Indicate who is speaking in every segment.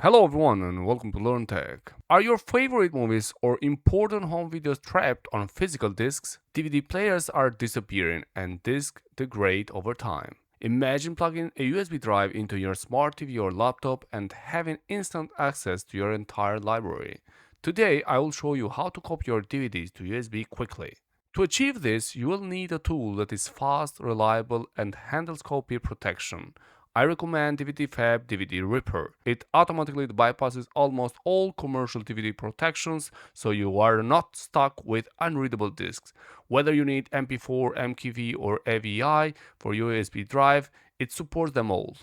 Speaker 1: Hello everyone and welcome to Learn Tech. Are your favorite movies or important home videos trapped on physical discs? DVD players are disappearing and discs degrade over time. Imagine plugging a USB drive into your smart TV or laptop and having instant access to your entire library. Today I will show you how to copy your DVDs to USB quickly. To achieve this, you will need a tool that is fast, reliable, and handles copy protection. I recommend DVDFab DVD Ripper. It automatically bypasses almost all commercial DVD protections, so you are not stuck with unreadable discs. Whether you need MP4, MKV, or AVI for USB drive, it supports them all.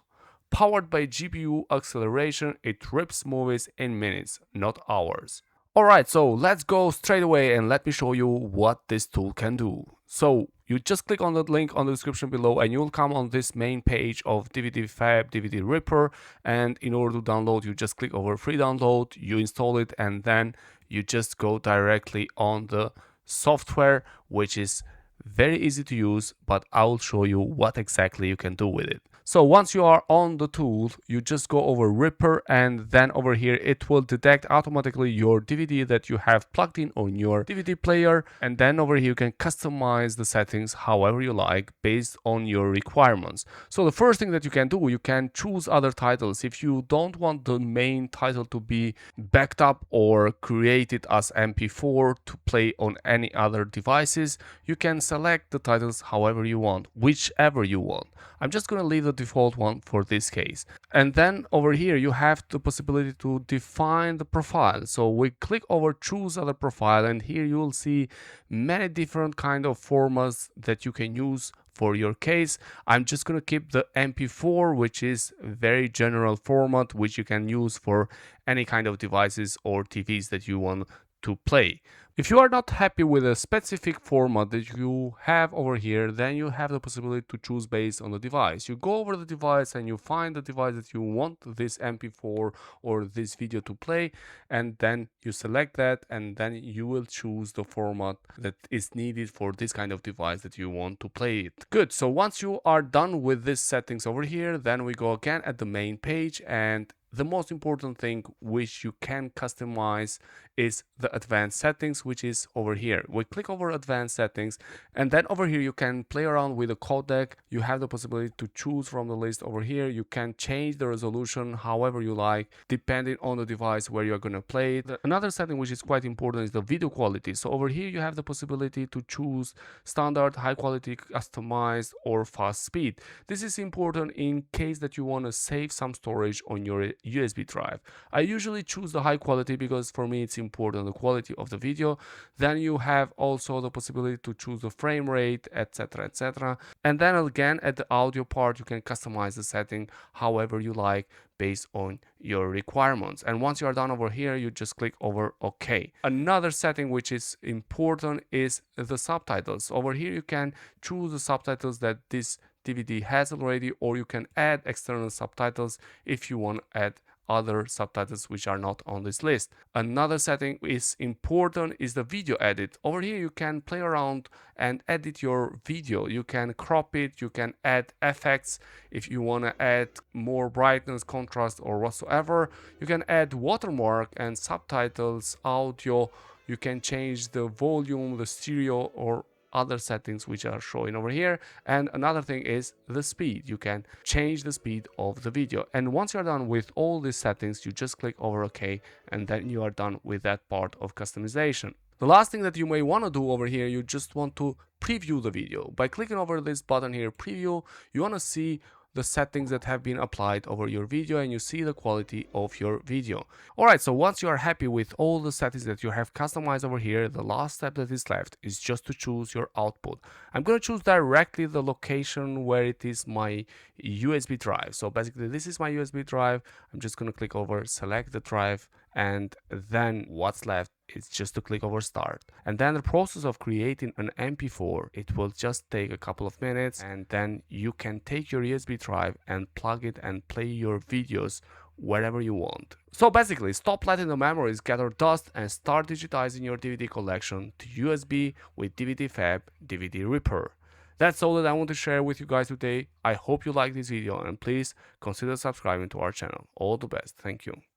Speaker 1: Powered by GPU acceleration, it rips movies in minutes, not hours. Alright, so let's go straight away and let me show you what this tool can do. So you just click on the link on the description below and you will come on this main page of DVDFab DVD Ripper, and in order to download you just click over free download, you install it, and then you just go directly on the software, which is very easy to use, but I will show you what exactly you can do with it. So once you are on the tool, you just go over Ripper, and then over here it will detect automatically your DVD that you have plugged in on your DVD player, and then over here you can customize the settings however you like based on your requirements. So the first thing that you can do, you can choose other titles. If you don't want the main title to be backed up or created as MP4 to play on any other devices, you can select the titles however you want, whichever you want. I'm just going to leave the default one for this case. And then over here you have the possibility to define the profile. So we click over choose other profile, and here you will see many different kind of formats that you can use for your case. I'm just going to keep the MP4, which is a very general format which you can use for any kind of devices or TVs that you want to play. If you are not happy with a specific format that you have over here, then you have the possibility to choose based on the device. You go over the device and you find the device that you want this MP4 or this video to play, and then you select that, and then you will choose the format that is needed for this kind of device that you want to play it. Good, so once you are done with these settings over here, then we go again at the main page, and the most important thing which you can customize is the advanced settings, which is over here. We click over advanced settings, and then over here you can play around with the codec. You have the possibility to choose from the list over here. You can change the resolution however you like, depending on the device where you're going to play it. Another setting which is quite important is the video quality. So over here you have the possibility to choose standard, high quality, customized, or fast speed. This is important in case that you want to save some storage on your USB drive. I usually choose the high quality because for me it's important, the quality of the video. Then you have also the possibility to choose the frame rate, etc, etc. And then again at the audio part you can customize the setting however you like based on your requirements. And once you are done over here, you just click over OK. Another setting which is important is the subtitles. Over here you can choose the subtitles that this DVD has already, or you can add external subtitles if you want to add other subtitles which are not on this list. Another setting is important is the video edit. Over here you can play around and edit your video. You can crop it, you can add effects if you want to add more brightness, contrast, or whatsoever. You can add watermark and subtitles, audio. You can change the volume, the stereo, or other settings which are showing over here. And another thing is the speed. You can change the speed of the video. And once you're done with all these settings, you just click over OK, and then you are done with that part of customization. The last thing that you may want to do over here, you just want to preview the video. By clicking over this button here, preview, you want to see the settings that have been applied over your video, and you see the quality of your video. Alright, so once you are happy with all the settings that you have customized over here, the last step that is left is just to choose your output. I'm going to choose directly the location where it is my USB drive. So basically this is my USB drive. I'm just going to click over select the drive, and then what's left is just to click over start. And then the process of creating an MP4, it will just take a couple of minutes, and then you can take your USB drive and plug it and play your videos wherever you want. So basically, stop letting the memories gather dust and start digitizing your DVD collection to USB with DVDFab DVD Ripper. That's all that I want to share with you guys today. I hope you like this video, and please consider subscribing to our channel. All the best. Thank you.